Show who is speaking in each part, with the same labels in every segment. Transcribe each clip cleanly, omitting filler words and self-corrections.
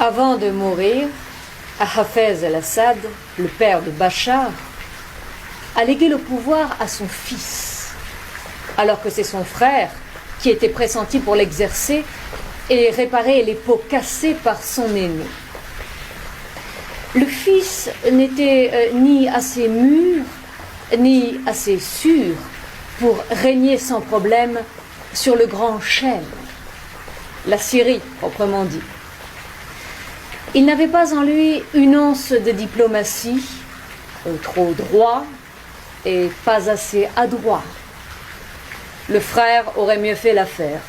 Speaker 1: Avant de mourir, Hafez el-Assad, le père de Bachar, a légué le pouvoir à son fils, alors que c'est son frère qui était pressenti pour l'exercer et réparer les pots cassés par son aîné. Le fils n'était ni assez mûr, ni assez sûr pour régner sans problème sur le grand chêne, la Syrie proprement dit. Il n'avait pas en lui une once de diplomatie, trop droit et pas assez adroit. Le frère aurait mieux fait l'affaire.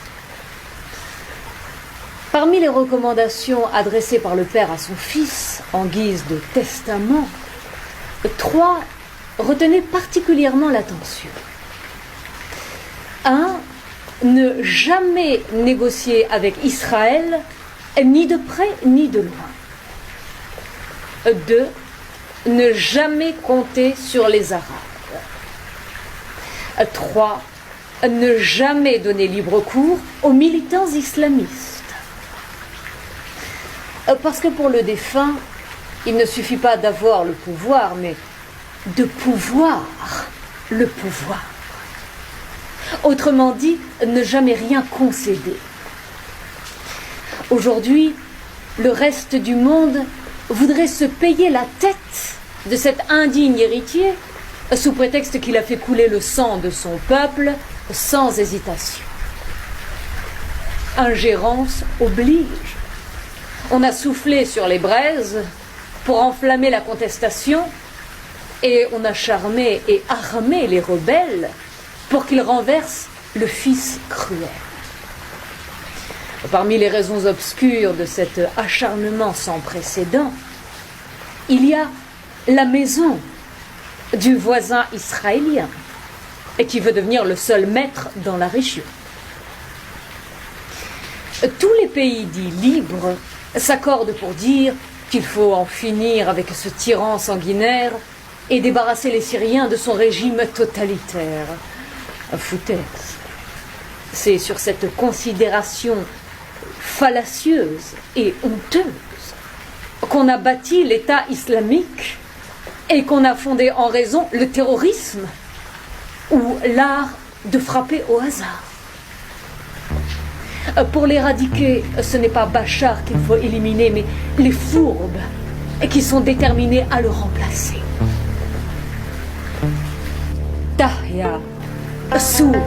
Speaker 1: Parmi les recommandations adressées par le père à son fils en guise de testament, 3 retenaient particulièrement l'attention. 1. Ne jamais négocier avec Israël, ni de près ni de loin. 2. Ne jamais compter sur les Arabes. 3. Ne jamais donner libre cours aux militants islamistes. Parce que pour le défunt, il ne suffit pas d'avoir le pouvoir, mais de pouvoir le pouvoir. Autrement dit, ne jamais rien concéder. Aujourd'hui, le reste du monde voudrait se payer la tête de cet indigne héritier sous prétexte qu'il a fait couler le sang de son peuple sans hésitation. Ingérence oblige. On a soufflé sur les braises pour enflammer la contestation et on a charmé et armé les rebelles pour qu'ils renversent le fils cruel. Parmi les raisons obscures de cet acharnement sans précédent, il y a la maison du voisin israélien et qui veut devenir le seul maître dans la région. Tous les pays dits libres s'accordent pour dire qu'il faut en finir avec ce tyran sanguinaire et débarrasser les Syriens de son régime totalitaire. Foutaise. C'est sur cette considération fallacieuse et honteuse qu'on a bâti l'État islamique et qu'on a fondé en raison le terrorisme ou l'art de frapper au hasard. Pour l'éradiquer, ce n'est pas Bachar qu'il faut éliminer, mais les fourbes qui sont déterminés à le remplacer. Tahya Souria.